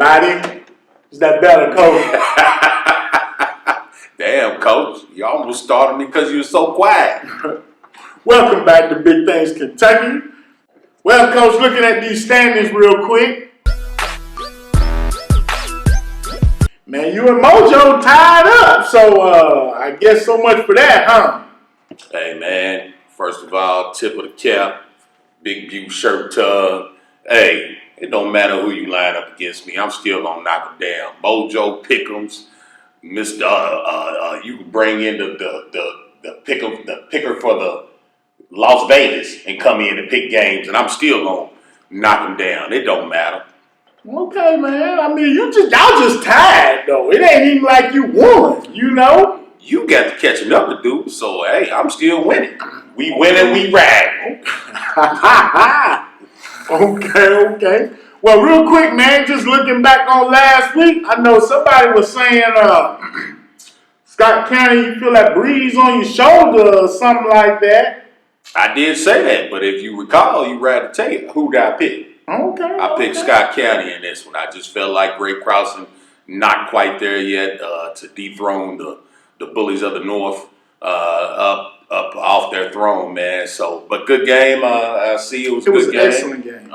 everybody. Is that better, Coach? Damn, Coach. You almost started me because you were so quiet. Welcome back to Big Things Kentucky. Well, Coach, looking at these standings real quick. Man, you and Mojo tied up, so I guess so much for that, huh? Hey, man. First of all, tip of the cap, Big Butte shirt tug. Hey, it don't matter who you line up against me. I'm still going to knock them down. Mojo Pick'ems, Mr. You can bring in the picker for the Las Vegas and come in and pick games, and I'm still going to knock them down. It don't matter. Okay, man. I mean, y'all just tied, though. It ain't even like you won, you know? You got to catching up to do, so, hey, I'm still winning. We winning, we ride. Okay. Well, real quick, man, just looking back on last week, I know somebody was saying, Scott County, you feel that breeze on your shoulder or something like that. I did say that, but if you recall, you rather tell you who did I pick. Okay. I picked Scott County in this one. I just felt like Great Crossing not quite there yet to dethrone the bullies of the North up off their throne, man. So, but good game. I see it was a good game. Excellent game.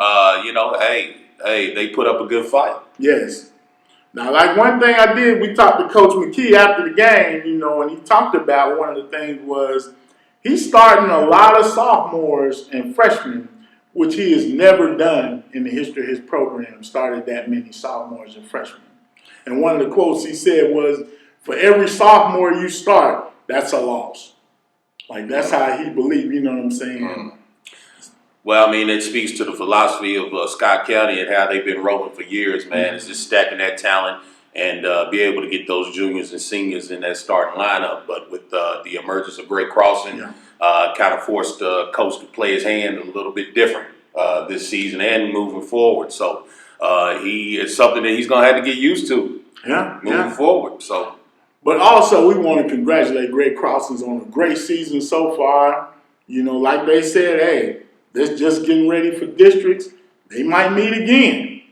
Hey, they put up a good fight. Yes. Now, like one thing I did, we talked to Coach McKee after the game, you know, and he talked about one of the things was he's starting a lot of sophomores and freshmen, which he has never done in the history of his program, started that many sophomores and freshmen. And one of the quotes he said was, for every sophomore you start, that's a loss. Like, that's how he believed, you know what I'm saying? Well, I mean, it speaks to the philosophy of Scott County and how they've been rolling for years, man. It's just stacking that talent and be able to get those juniors and seniors in that starting lineup. But with the emergence of Great Crossing, kind of forced Coach to play his hand a little bit different this season and moving forward. So it's something that he's going to have to get used to moving forward. So. But also, we want to congratulate Great Crossings on a great season so far. You know, like they said, hey, they're just getting ready for districts. They might meet again.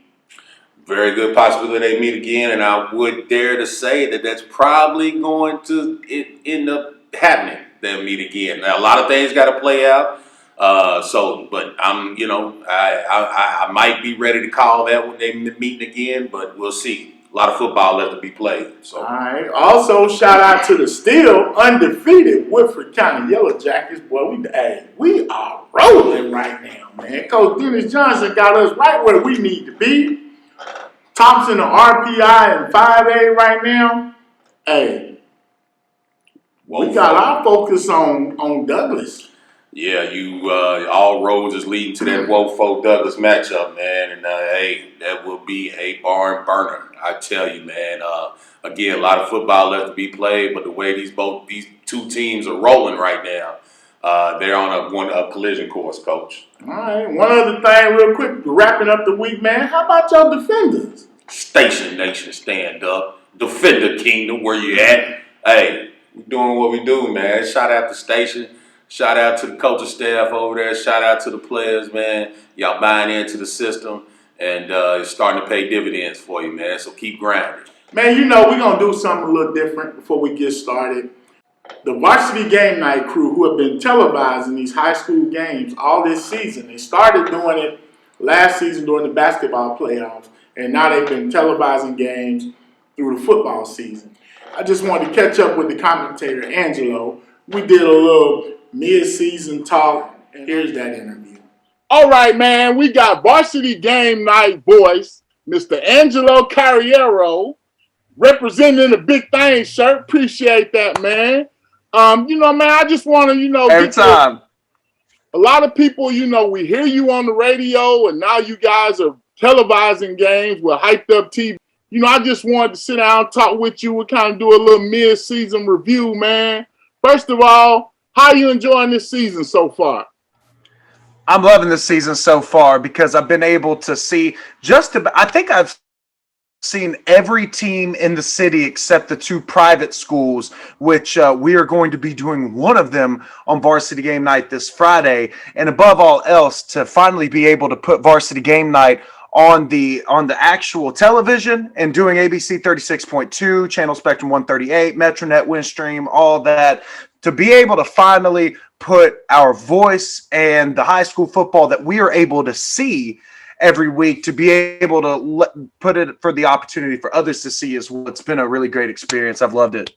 Very good possibility they meet again, and I would dare to say that that's probably going to end up happening. They'll meet again. Now, a lot of things got to play out. But I might be ready to call that when they meeting again, but we'll see. A lot of football left to be played. So. All right. Also, shout out to the still undefeated Woodford County Yellow Jackets. Boy, we are rolling right now, man. Coach Dennis Johnson got us right where we need to be. Tops in the RPI and 5A right now. Hey, we got our focus on Douglas. Yeah, all roads is leading to that Woefo Douglas matchup, man. And hey, that will be a barn burner. I tell you, man. Again, a lot of football left to be played, but the way these two teams are rolling right now, they're on a collision course, Coach. All right. One other thing, real quick, wrapping up the week, man. How about your defenders? Station Nation, stand up. Defender Kingdom, where you at? Hey, we're doing what we do, man. Shout out to Station. Shout out to the coaching staff over there. Shout out to the players, man. Y'all buying into the system, and it's starting to pay dividends for you, man. So keep grinding. Man, you know, we're going to do something a little different before we get started. The Varsity Game Night crew, who have been televising these high school games all this season, they started doing it last season during the basketball playoffs, and now they've been televising games through the football season. I just wanted to catch up with the commentator, Angelo. We did a little mid-season talk, and here's that interview. All right, man, we got Varsity Game Night voice, Mr. Angelo Carriero, representing the Big Things shirt. Appreciate that, man. Man, I just want to, every time. A lot of people, we hear you on the radio, and now you guys are televising games with hyped up TV. I just wanted to sit down and talk with you and kind of do a little mid-season review, man. First of all, how are you enjoying this season so far? I'm loving this season so far because I've been able to see I think I've seen every team in the city except the two private schools, which we are going to be doing one of them on Varsity Game Night this Friday. And above all else, to finally be able to put Varsity Game Night on the actual television and doing ABC 36.2, Channel Spectrum 138, MetroNet, Windstream, all that, to be able to finally put our voice and the high school football that we are able to see every week, to be able to put it for the opportunity for others to see as well. It's been a really great experience. I've loved it.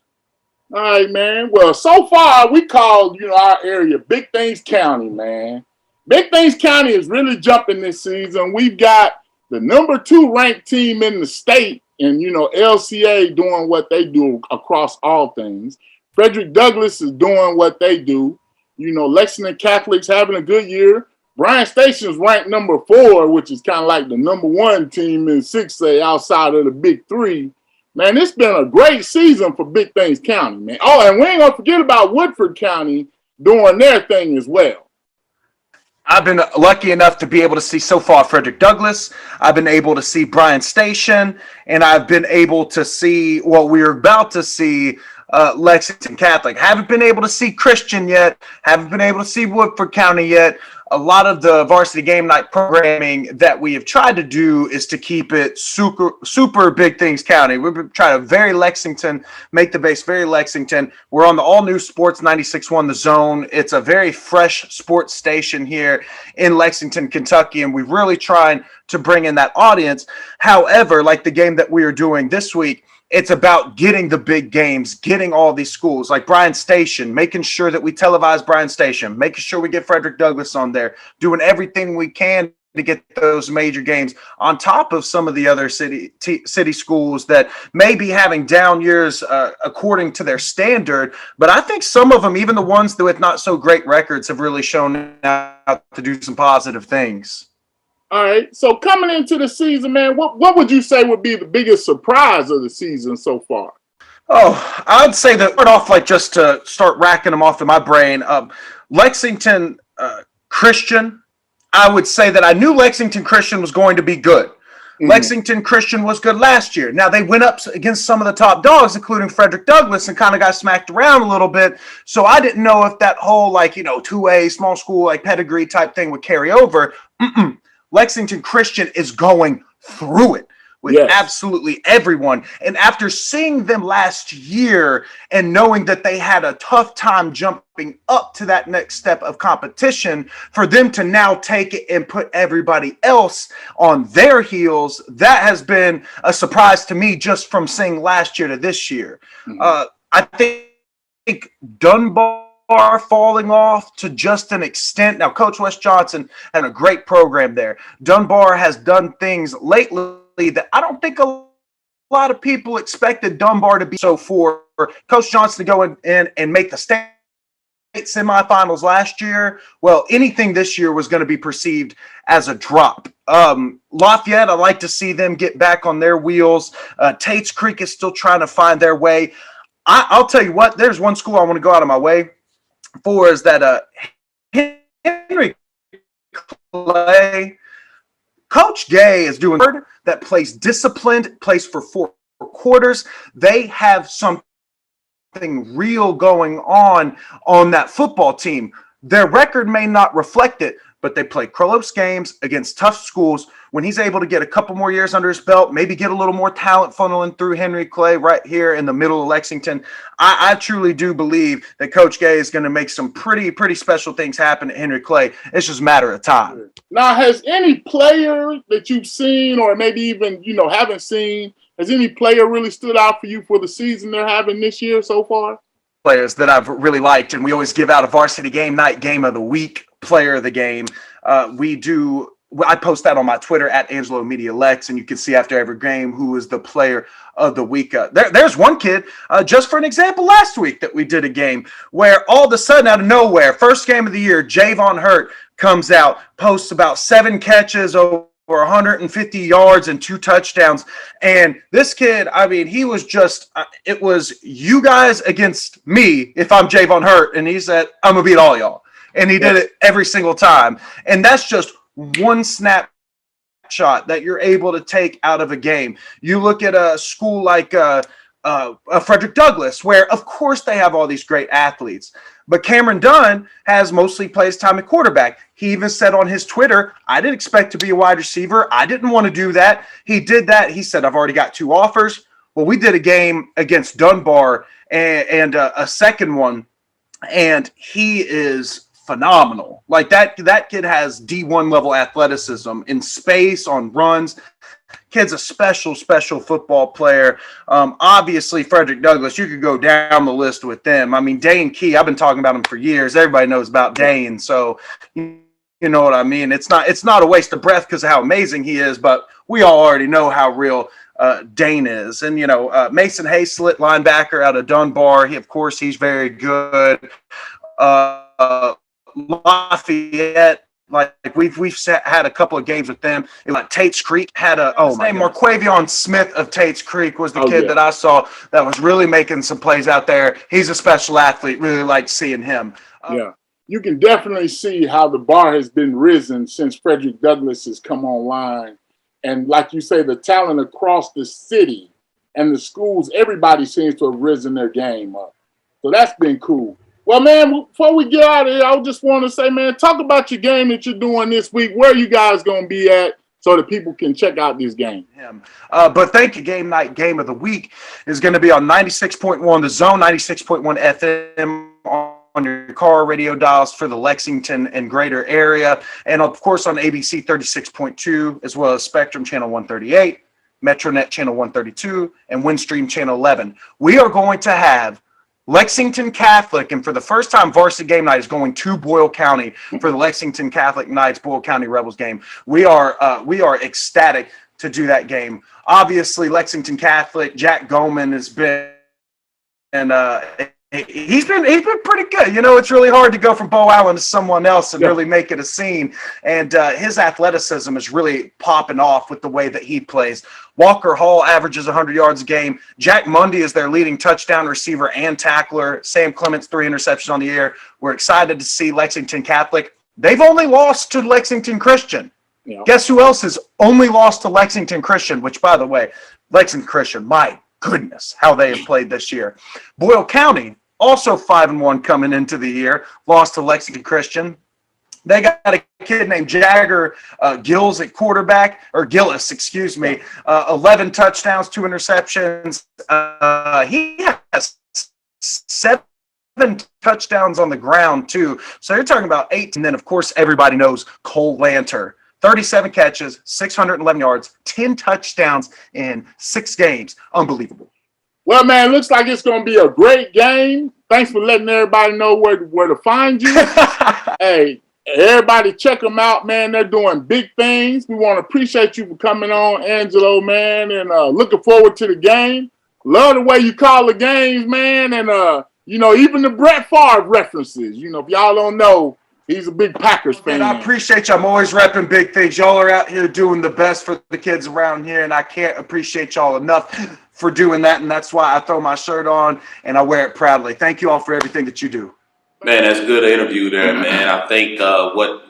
All right, man. Well, so far we called, our area Big Things County, man. Big Things County is really jumping this season. We've got the number 2 ranked team in the state, and LCA doing what they do across all things. Frederick Douglass is doing what they do. Lexington Catholics having a good year. Bryan Station's ranked number 4, which is kind of like the number 1 team in 6A outside of the Big 3. Man, it's been a great season for Big Things County, man. Oh, and we ain't going to forget about Woodford County doing their thing as well. I've been lucky enough to be able to see so far Frederick Douglass. I've been able to see Bryan Station, and I've been able to see what we're about to see, Lexington Catholic. Haven't been able to see Christian yet. Haven't been able to see Woodford County yet. A lot of the varsity game night programming that we have tried to do is to keep it super Big Things County. We've been trying to very Lexington, make the base very Lexington. We're on the all-new Sports 96.1 The Zone. It's a very fresh sports station here in Lexington, Kentucky, and we're really trying to bring in that audience. However, like the game that we are doing this week, it's about getting the big games, getting all these schools like Bryan Station, making sure that we televise Bryan Station, making sure we get Frederick Douglass on there, doing everything we can to get those major games on top of some of the other city schools that may be having down years according to their standard. But I think some of them, even the ones that with not so great records, have really shown out to do some positive things. All right. So coming into the season, man, what would you say would be the biggest surprise of the season so far? Oh, I'd say that start off like just to start racking them off in my brain. Lexington Christian, I would say that I knew Lexington Christian was going to be good. Mm-hmm. Lexington Christian was good last year. Now they went up against some of the top dogs, including Frederick Douglass, and kind of got smacked around a little bit. So I didn't know if that whole 2A small school pedigree type thing would carry over. Lexington Christian is going through it with absolutely everyone. And after seeing them last year and knowing that they had a tough time jumping up to that next step of competition, for them to now take it and put everybody else on their heels, that has been a surprise to me just from seeing last year to this year. Mm-hmm. I think Dunbar falling off to just an extent. Now, Coach Wes Johnson had a great program there. Dunbar has done things lately that I don't think a lot of people expected Dunbar to be. So for Coach Johnson to go in and make the state semifinals last year, well, anything this year was going to be perceived as a drop. Lafayette, I'd like to see them get back on their wheels. Tate's Creek is still trying to find their way. I'll tell you what, there's one school I want to go out of my way for, is that Henry Clay. Coach Gay is doing that plays disciplined, plays for 4 quarters. They have something real going on that football team. Their record may not reflect it, but they play close games against tough schools. When he's able to get a couple more years under his belt, maybe get a little more talent funneling through Henry Clay right here in the middle of Lexington, I truly do believe that Coach Gay is going to make some pretty special things happen at Henry Clay. It's just a matter of time. Now, has any player that you've seen, or maybe even, haven't seen, has any player really stood out for you for the season they're having this year so far? Players that I've really liked, and we always give out a varsity game night game of the week, player of the game. I post that on my Twitter at Angelo Media Lex, and you can see after every game who is the player of the week. There's one kid, just for an example, last week that we did a game where all of a sudden out of nowhere, first game of the year, Javon Hurt comes out, posts about 7 catches over 150 yards and 2 touchdowns. And this kid, he was just, it was you guys against me if I'm Javon Hurt. And he said, I'm going to beat all y'all. And he did it every single time. And that's just one snapshot that you're able to take out of a game. You look at a school like Frederick Douglass, where of course they have all these great athletes. But Cameron Dunn has mostly plays time at quarterback. He even said on his Twitter, I didn't expect to be a wide receiver. I didn't want to do that. He did that. He said, I've already got 2 offers. Well, we did a game against Dunbar and a second one, and he is phenomenal. Like that kid has D1 level athleticism in space, on runs. Kid's a special football player. Obviously, Frederick Douglass, you could go down the list with them. I mean, Dane Key, I've been talking about him for years. Everybody knows about Dane, so you know what I mean. It's not a waste of breath because of how amazing he is, but we all already know how real Dane is. And, Mason Hayslett, linebacker out of Dunbar, he's very good. Lafayette, like we've had a couple of games with them. Like Tate's Creek had Marquavion Smith of Tate's Creek was the kid that I saw that was really making some plays out there. He's a special athlete. Really like seeing him. You can definitely see how the bar has been risen since Frederick Douglass has come online. And like you say, the talent across the city and the schools, everybody seems to have risen their game up. So that's been cool. Well, man, before we get out of here, I just want to say, man, talk about your game that you're doing this week. Where are you guys going to be at so that people can check out this game? But thank you. Game night, game of the week is going to be on 96.1 The Zone, 96.1 FM on your car radio dials for the Lexington and greater area. And, of course, on ABC 36.2, as well as Spectrum Channel 138, MetroNet Channel 132, and Windstream Channel 11. We are going to have Lexington Catholic, and for the first time, Varsity Game Night is going to Boyle County for the Lexington Catholic Knights Boyle County Rebels game. We are ecstatic to do that game. Obviously, Lexington Catholic, Jack Goman has been, and he's been pretty good. It's really hard to go from Bow Allen to someone else and really make it a scene. And his athleticism is really popping off with the way that he plays. Walker Hall averages 100 yards a game. Jack Mundy is their leading touchdown receiver and tackler. Sam Clements, 3 interceptions on the year. We're excited to see Lexington Catholic. They've only lost to Lexington Christian. Yeah. Guess who else has only lost to Lexington Christian, which, by the way, Lexington Christian, my goodness, how they have played this year. Boyle County, also 5-1 coming into the year, lost to Lexington Christian. They got a kid named Jagger Gillis at quarterback, or Gillis, 11 touchdowns, 2 interceptions. He has 7 touchdowns on the ground, too. So you're talking about 8. And then, of course, everybody knows Cole Lanter. 37 catches, 611 yards, 10 touchdowns in 6 games. Unbelievable. Well, man, looks like it's going to be a great game. Thanks for letting everybody know where to find you. Hey, everybody check them out, man. They're doing big things. We want to appreciate you for coming on, Angelo, man, and looking forward to the game. Love the way you call the games, man, and, even the Brett Favre references. If y'all don't know, he's a big Packers fan. I appreciate you. I'm always repping big things. Y'all are out here doing the best for the kids around here, and I can't appreciate y'all enough for doing that, and that's why I throw my shirt on, and I wear it proudly. Thank you all for everything that you do. Man, that's a good interview there, man. I think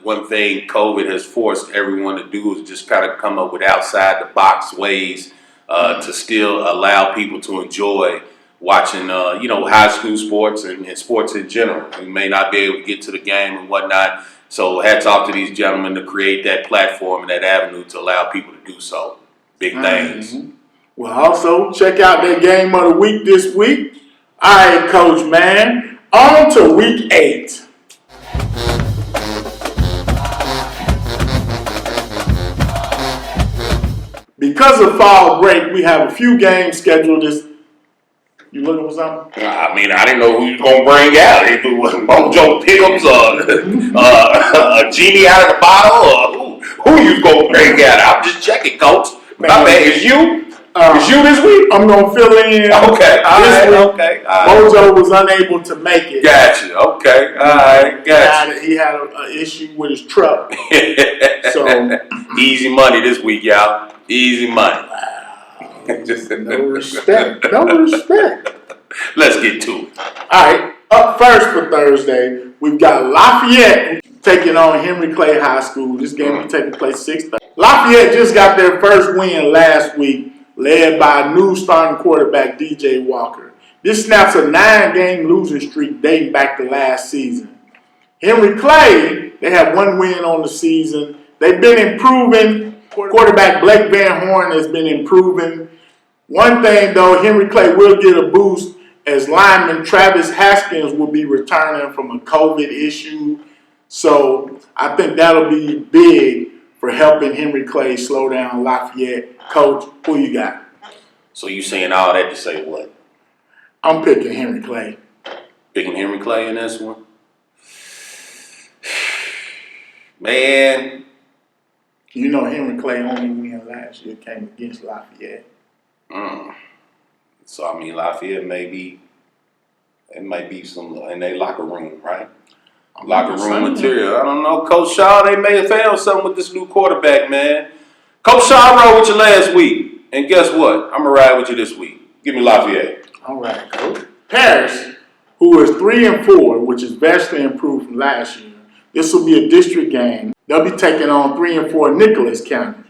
one thing COVID has forced everyone to do is just kind of come up with outside-the-box ways to still allow people to enjoy watching, high school sports and sports in general. We may not be able to get to the game and whatnot, so hats off to these gentlemen to create that platform and that avenue to allow people to do so. Big things. Mm-hmm. Well, also, check out that game of the week this week. All right, Coach, man. On to week 8. Because of fall break, we have a few games scheduled this. You looking for something? I mean, I didn't know who you was going to bring out. If it was Mojo Pickums or a genie out of the bottle, or who you was going to bring out. I'm just checking, Coach. My bad. It's you? It's you this week? I'm going to fill in. Okay. All right. Mojo was unable to make it. Gotcha. Okay. All right. Gotcha. He had an issue with his truck. So easy money this week, y'all. Easy money. Wow. No respect. No respect. Let's get to it. All right. Up first for Thursday, we've got Lafayette taking on Henry Clay High School. This game will take place 6:30. Lafayette just got their first win last week. led by new starting quarterback DJ Walker. This snaps a 9-game losing streak dating back to last season. Henry Clay, they have 1 win on the season. They've been improving. Quarterback Blake Van Horn has been improving. One thing, though, Henry Clay will get a boost as lineman Travis Haskins will be returning from a COVID issue. So I think that'll be big for helping Henry Clay slow down Lafayette. Coach, who you got? So you saying all that to say what? I'm picking Henry Clay. Picking Henry Clay in this one? Man. You know Henry Clay only win last year came against Lafayette. So, I mean, Lafayette it might be some in their locker room, right? Locker room material. I don't know. Coach Shaw, they may have found something with this new quarterback, man. Coach Shaw rode with you last week. And guess what? I'm going to ride with you this week. Give me Lafayette. All right, Coach. Paris, who is 3-4, which is vastly improved from last year. This will be a district game. They'll be taking on 3-4 Nicholas County.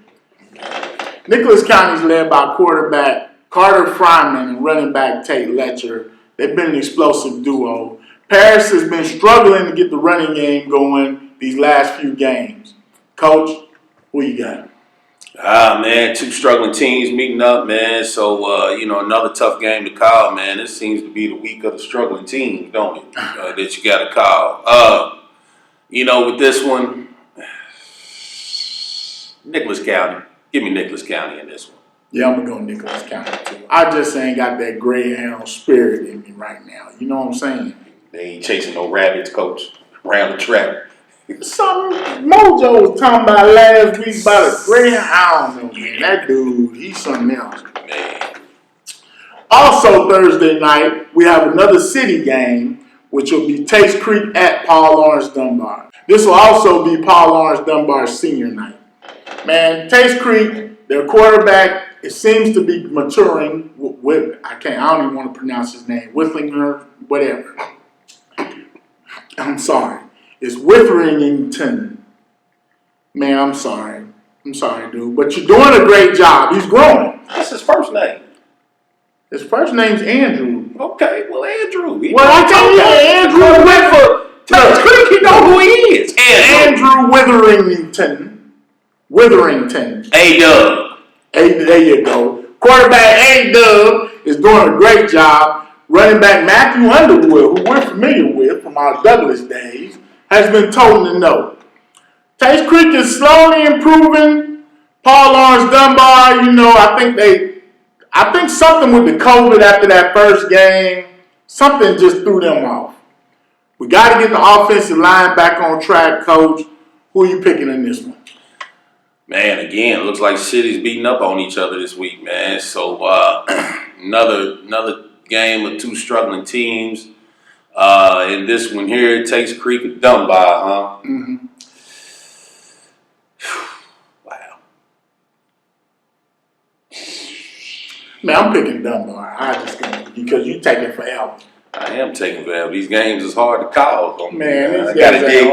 Nicholas County is led by quarterback Carter Fryman and running back Tate Letcher. They've been an explosive duo. Paris has been struggling to get the running game going these last few games. Coach, who you got? Man, 2 struggling teams meeting up, man. So, another tough game to call, man. This seems to be the week of the struggling teams, don't it? That you got to call. With this one, Nicholas County. Give me Nicholas County in this one. Yeah, I'm going to go Nicholas County, too. I just ain't got that greyhound spirit in me right now. You know what I'm saying? They ain't chasing no rabbits, Coach, around the track. Something Mojo was talking about last week about a greyhound. I don't know, man. That dude, he's something else. Man. Also Thursday night, we have another city game, which will be Taste Creek at Paul Laurence Dunbar. This will also be Paul Laurence Dunbar's senior night. Man, Taste Creek, their quarterback, it seems to be maturing with I don't even want to pronounce his name. Whistlinger, whatever. I'm sorry. It's Witherington. Man, I'm sorry. I'm sorry, dude. But you're doing a great job. He's growing. What's his first name? His first name's Andrew. Okay, well, Andrew. I tell you, Andrew Taste Creek, he know who he is. Andrew Witherington. A-Dub. There you go. Quarterback A-Dub is doing a great job. Running back Matthew Underwood, who we're familiar with from our Douglas days, has been told to know. Taste Creek is slowly improving. Paul Laurence Dunbar, I think something with the COVID after that first game, something just threw them off. We got to get the offensive line back on track, Coach. Who are you picking in this one? Man, again, looks like city's beating up on each other this week, man. So another game of 2 struggling teams. In this one here, it takes Creek and Dunbar, huh? Mm-hmm. Wow. Man, I'm picking Dunbar. Because you taking forever. I am taking forever. These games is hard to call. Man, I got to dig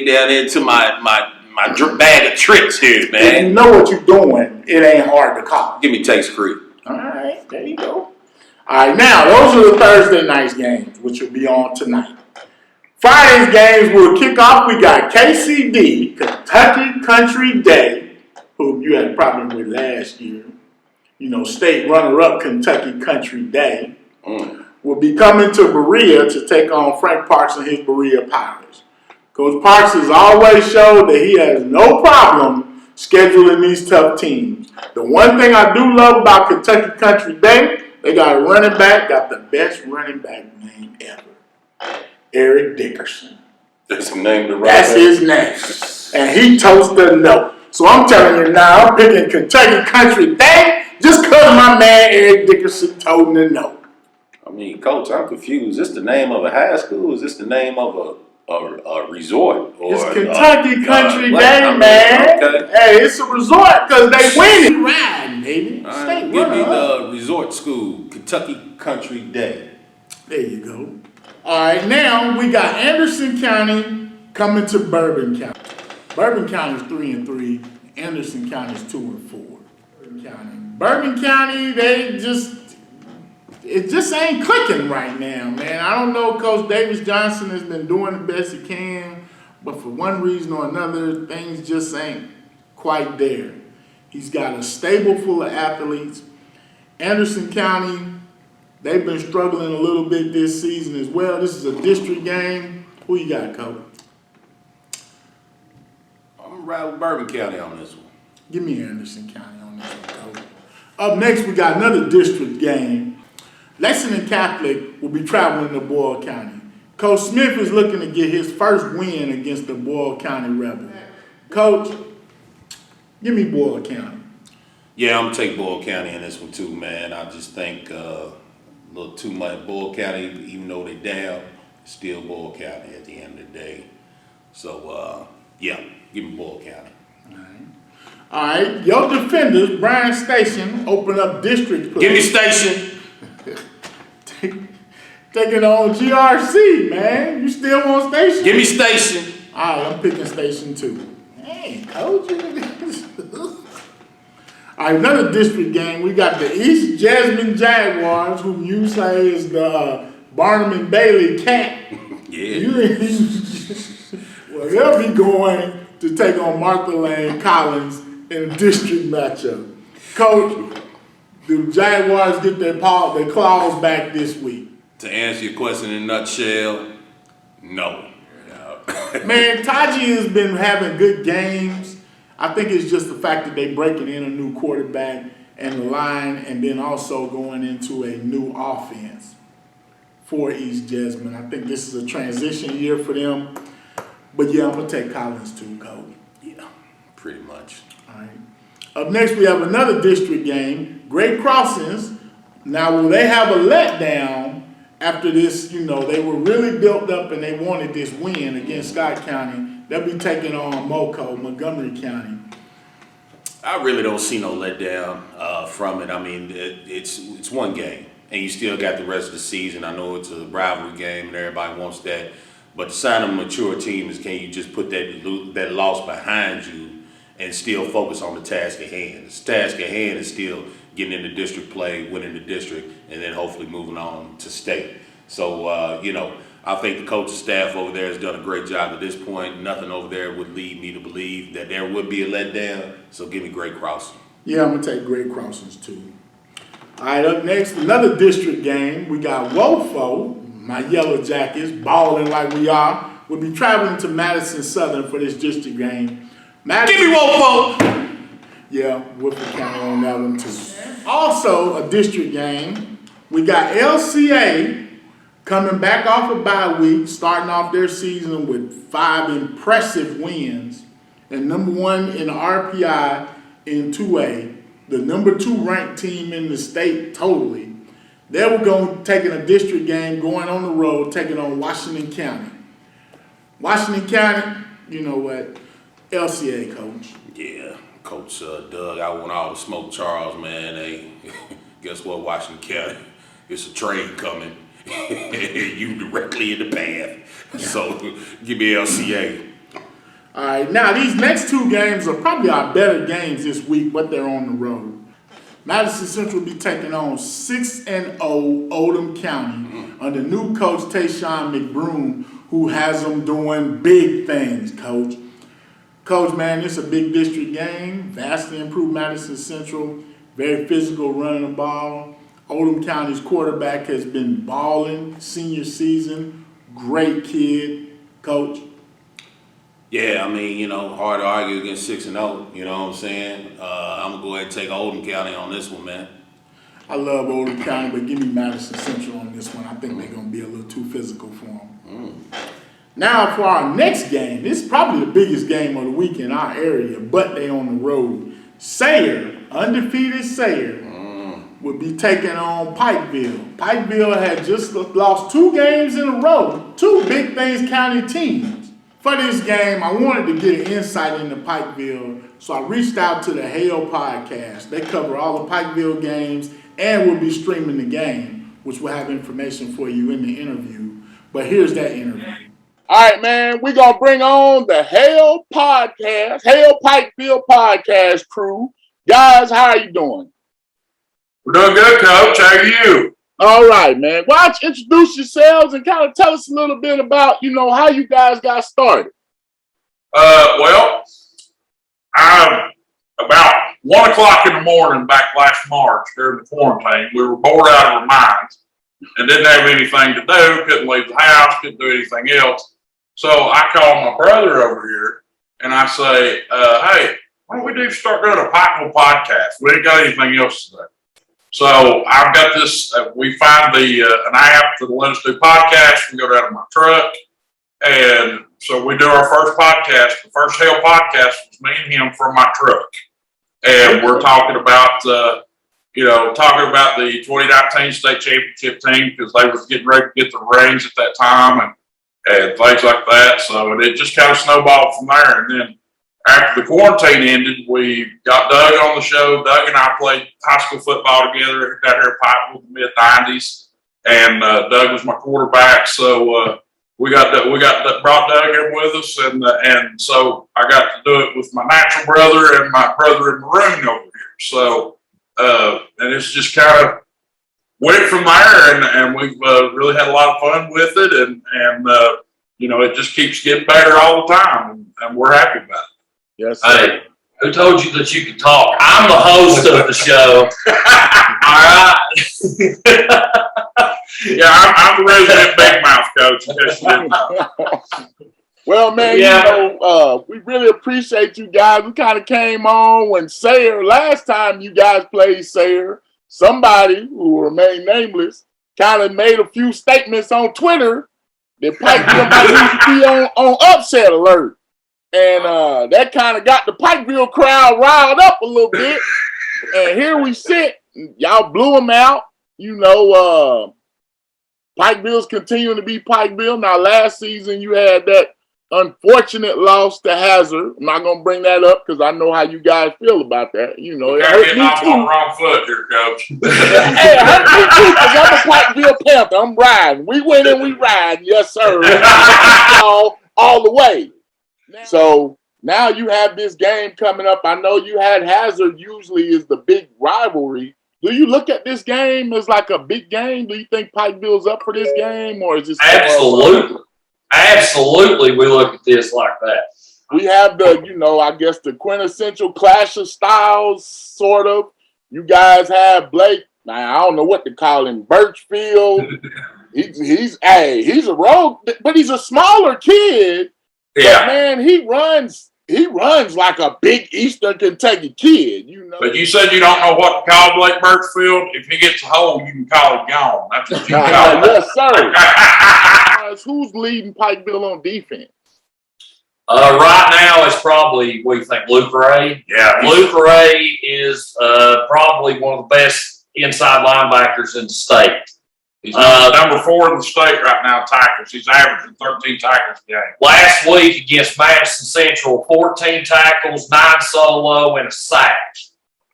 down into my bag of tricks here, man. If you know what you're doing, it ain't hard to call. Give me Taste Creek. All right, there you go. All right, now, those are the Thursday night games, which will be on tonight. Friday's games will kick off. We got KCD, Kentucky Country Day, who you had a problem with last year. State runner-up Kentucky Country Day. Will be coming to Berea to take on Frank Parks and his Berea Pirates. Coach Parks has always showed that he has no problem scheduling these tough teams. The one thing I do love about Kentucky Country Day, they got a running back, got the best running back name ever. Eric Dickerson. That's the name of the running That's back. his name. And he toast the note. So I'm telling you now, I'm picking Kentucky Country Day just because my man Eric Dickerson told the note. I mean, Coach, I'm confused. Is this the name of a high school? Is this the name of a resort? It's Kentucky Country Day, man. Okay. Hey, it's a resort because they win. Right, baby. All right, give me the resort school, Kentucky Country Day. There you go. All right, now we got Anderson County coming to Bourbon County. Bourbon County is 3-3. Anderson County is 2-4. Bourbon County Bourbon County, it just ain't clicking right now, man. I don't know. Coach Davis Johnson has been doing the best he can, but for one reason or another, things just ain't quite there. He's got a stable full of athletes. Anderson County, they've been struggling a little bit this season as well. This is a district game. Who you got, Coach? I'm going to ride with Bourbon County on this one. Give me Anderson County on this one, Coach. Up next, we got another district game. Lexington Catholic will be traveling to Boyle County. Coach Smith is looking to get his first win against the Boyle County Rebels. Coach, give me Boyle County. Yeah, I'm going to take Boyle County in this one too, man. I just think a little too much. Boyle County, even though they're down, it's still Boyle County at the end of the day. So, yeah, give me Boyle County. All right, your defenders, Bryan Station, open up district play. Give me Station. Taking on GRC, man. You still want Station? Give me Station. All right, I'm picking Station too. Hey, Coach. All right, another district game. We got the East Jasmine Jaguars, whom you say is the Barnum and Bailey Cat. Yeah. Well, they'll be going to take on Martha Lane Collins in a district matchup. Coach, do the Jaguars get their claws back this week? To answer your question in a nutshell, no. Man, Taji has been having good games. I think it's just the fact that they breaking in a new quarterback and the line, and then also going into a new offense for East Jasmine. I think this is a transition year for them. But yeah, I'm gonna take Collins too, Coach. Yeah, pretty much. All right. Up next, we have another district game, Great Crossings. Now, will they have a letdown after this? You know, they were really built up and they wanted this win against Scott County. They'll be taking on Montgomery County. I really don't see no letdown from it. I mean, it's one game, and you still got the rest of the season. I know it's a rivalry game, and everybody wants that. But the sign of a mature team is, can you just put that loss behind you and still focus on the task at hand? The task at hand is still getting into district play, winning the district, and then hopefully moving on to state. So, you know, I think the coaching staff over there has done a great job at this point. Nothing over there would lead me to believe that there would be a letdown. So give me Great Crossing. Yeah, I'm going to take Great Crossings too. All right, up next, another district game. We got Wofo, my Yellow Jackets, balling like we are. We'll be traveling to Madison Southern for this district game. Give me Wofo! Yeah, Woodford County on that one too. Also, a district game. We got LCA coming back off a bye week, starting off their season with 5 impressive wins, and number 1 in the RPI in 2A, the number 2 ranked team in the state totally. They were going taking a district game, going on the road, taking on Washington County. Washington County, you know what? LCA, Coach. Yeah, Coach Doug, I want all the smoke, Charles, man. Hey, guess what, Washington County? It's a train coming. You directly in the path. So give me LCA. All right, now these next 2 games are probably our better games this week, but they're on the road. Madison Central will be taking on 6-0 Oldham County under new coach Tayshawn McBroom, who has them doing big things, Coach. Coach, man, it's a big district game. Vastly improved Madison Central. Very physical running the ball. Oldham County's quarterback has been balling senior season. Great kid, Coach. Yeah, I mean, you know, hard to argue against 6-0. You know what I'm saying? I'm gonna go ahead and take Oldham County on this one, man. I love Oldham County, but give me Madison Central on this one. I think they're gonna be a little too physical for them. Now for our next game, this is probably the biggest game of the week in our area, but they on the road. Sayre, undefeated Sayre, will be taking on Pikeville. Pikeville had just lost 2 games in a row, 2 Big Things County teams. For this game, I wanted to get an insight into Pikeville, so I reached out to the Hail Podcast. They cover all the Pikeville games and will be streaming the game, which will have information for you in the interview. But here's that interview. All right, man, we're going to bring on the Hail Podcast, Hail Pikeville Podcast crew. Guys, how are you doing? We're doing good, Coach. How are you? All right, man. Why don't you introduce yourselves and kind of tell us a little bit about, how you guys got started? Well, I'm about 1 o'clock in the morning back last March during the quarantine. We were bored out of our minds and didn't have anything to do. Couldn't leave the house. Couldn't do anything else. So I called my brother over here and I say, hey, why don't we start doing a Pikeville podcast? We ain't got anything else to do. So I've got this, we find an app to let us do podcasts. We go down to my truck. And so we do our first podcast. The first Hell podcast was me and him from my truck. And we're talking about, the 2019 state championship team because they was getting ready to get the rings at that time and things like that. So it just kind of snowballed from there. And then after the quarantine ended, we got Doug on the show. Doug and I played high school football together down here at Pikeville in the mid-90s. And Doug was my quarterback. So we got brought Doug in with us. And so I got to do it with my natural brother and my brother in Maroon over here. So, and it's just kind of went from there. And we've really had a lot of fun with it. And it just keeps getting better all the time. And we're happy about it. Yes, sir. Hey, who told you that you could talk? I'm the host of the show. All right. Yeah, I'm the resident big mouth coach. In case you didn't know. Well, man, we really appreciate you guys. We kind of came on when Sayre, last time you guys played Sayre, somebody who will remain nameless kind of made a few statements on Twitter that Pikeville might need to be on upset alert. And that kind of got the Pikeville crowd riled up a little bit. And here we sit. Y'all blew them out. Pikeville's continuing to be Pikeville. Now, last season, you had that unfortunate loss to Hazard. I'm not going to bring that up because I know how you guys feel about that. It hurt me off too. on the wrong foot here, Coach. Hey, it hurt me too because I'm a Pikeville Panther. I'm riding. We win and we ride. Yes, sir. all the way. So now you have this game coming up. I know you had Hazard usually is the big rivalry. Do you look at this game as like a big game? Do you think Pikeville's up for this game, or is this absolutely? Absolutely, we look at this like that. We have the quintessential clash of styles, sort of. You guys have Blake. Now I don't know what to call him. Birchfield. he's a rogue, but he's a smaller kid. Yeah, but man, he runs like a big Eastern Kentucky kid, But you said you don't know what to call Blake Birchfield. If he gets a hole, you can call him gone. That's what you call him. Yes, sir. Who's leading Pikeville on defense? Right now, it's probably, what do you think, Luke Ray? Yeah. Luke Ray is probably one of the best inside linebackers in the state. He's number 4 in the state right now, tackles. He's averaging 13 tackles a game. Last week against Madison Central, 14 tackles, 9 solo, and a sack.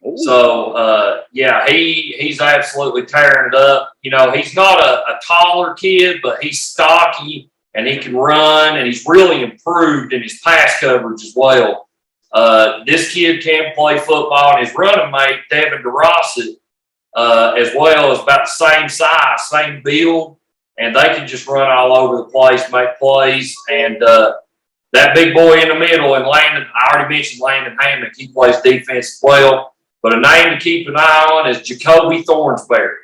Ooh. So, he's absolutely tearing it up. He's not a taller kid, but he's stocky, and he can run, and he's really improved in his pass coverage as well. This kid can play football, and his running mate, Devin DeRosset, as well, is about the same size, same build, and they can just run all over the place, make plays. And that big boy in the middle, and Landon, I already mentioned Landon Hammock, he plays defense as well. But a name to keep an eye on is Jacoby Thornsberry.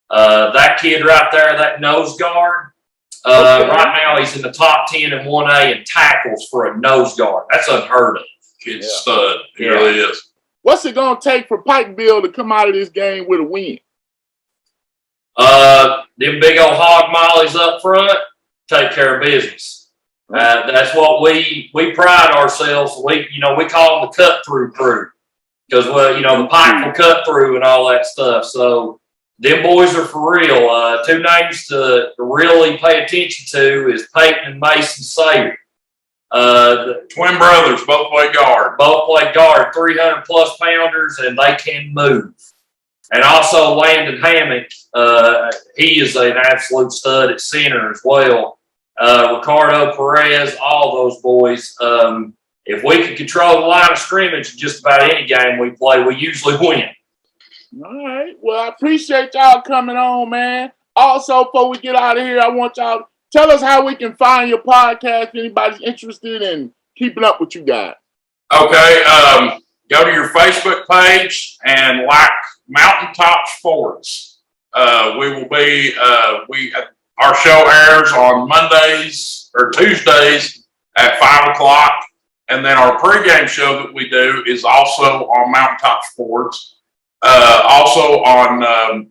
That kid right there, that nose guard, right now he's in the top 10 in 1A in tackles for a nose guard. That's unheard of. Kid's a stud. He really is. What's it going to take for Pikeville to come out of this game with a win? Them big old hog mollies up front take care of business. That's what we pride ourselves. We call them the cut-through crew because, the Pikeville cut-through and all that stuff. So them boys are for real. 2 names to really pay attention to is Peyton and Mason Sayre. Twin brothers, both play guard. 300+ pounders, and they can move. And also Landon Hammock, he is an absolute stud at center as well. Ricardo Perez, all those boys. If we can control the line of scrimmage in just about any game we play, we usually win. All right. Well, I appreciate y'all coming on, man. Also, before we get out of here, I want y'all to tell us how we can find your podcast if anybody's interested in keeping up with you guys. Okay, go to your Facebook page and like Mountaintop Sports. We will be our show airs on Mondays or Tuesdays at 5 o'clock, and then our pregame show that we do is also on Mountaintop Sports. Also on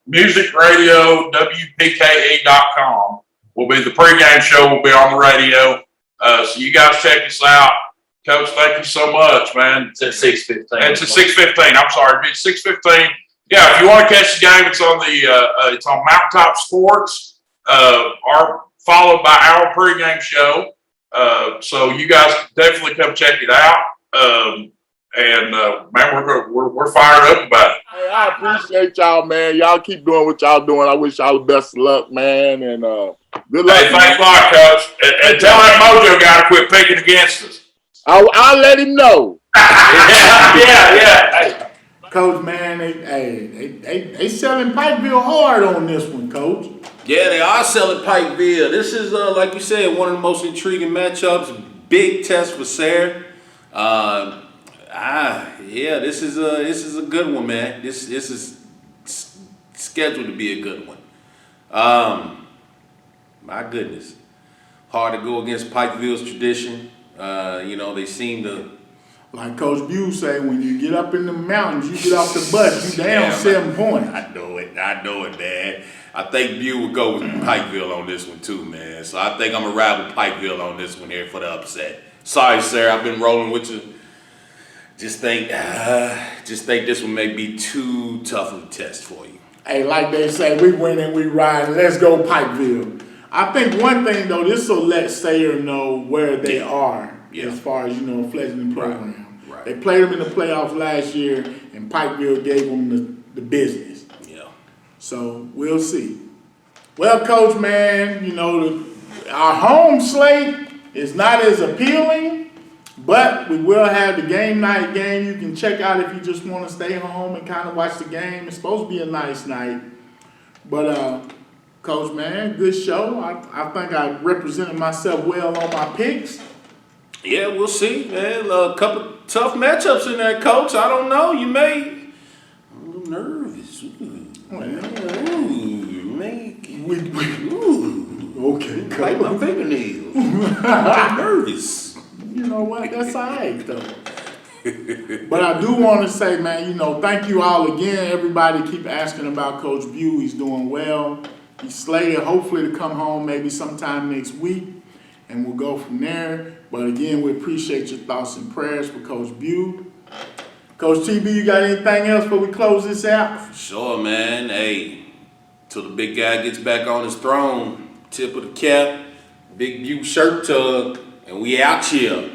music radio, WPKE.com will be the pregame show. Will be on the radio. So you guys check us out. Coach, thank you so much, man. It's at 6:15. It's at 6:15. I'm sorry, it's 6:15. Yeah, if you want to catch the game, it's on it's on Mountaintop Sports, followed by our pregame show. So you guys definitely come check it out. Man, we're fired up about it. Hey, I appreciate y'all, man. Y'all keep doing what y'all doing. I wish y'all the best of luck, man, and good luck. Hey, thanks a lot, Coach. And tell that Mojo guy to quit picking against us. I'll let him know. Yeah. Hey. Coach, man, they selling Pikeville hard on this one, Coach. Yeah, they are selling Pikeville. This is, like you said, one of the most intriguing matchups. Big test for Sayre. Yeah, this is a good one, man. This is scheduled to be a good one. My goodness, hard to go against Pikeville's tradition. They seem to. Like Coach Bew say, when you get up in the mountains, you get off the bus, you down 7 points. I know it, man. I think Bew would go with Pikeville on this one too, man. So I think I'm gonna ride with Pikeville on this one here for the upset. Sorry, Sayre, I've been rolling with you. Just think this one may be too tough of a test for you. Hey, like they say, we win and we ride. Let's go Pikeville. I think one thing though, this will let Sayre know where they are as far as fledgling the program. Right. They played them in the playoffs last year, and Pikeville gave them the business. Yeah. So we'll see. Well, Coach, man, our home slate is not as appealing, but we will have the game night game you can check out if you just want to stay home and kind of watch the game. It's supposed to be a nice night. But, Coach, man, good show. I think I represented myself well on my picks. Yeah, we'll see, man. A couple tough matchups in there, Coach. I don't know. I'm a little nervous. Okay, Bite my fingernails. I'm nervous. You know what? That's all right, though. But I do want to say, man, thank you all again. Everybody keep asking about Coach Bew. He's doing well. He's slated, hopefully, to come home maybe sometime next week, and we'll go from there. But again, we appreciate your thoughts and prayers for Coach Bew. Coach TB, you got anything else before we close this out? For sure, man. Hey, till the big guy gets back on his throne, tip of the cap, big Bew shirt tug, and we out here.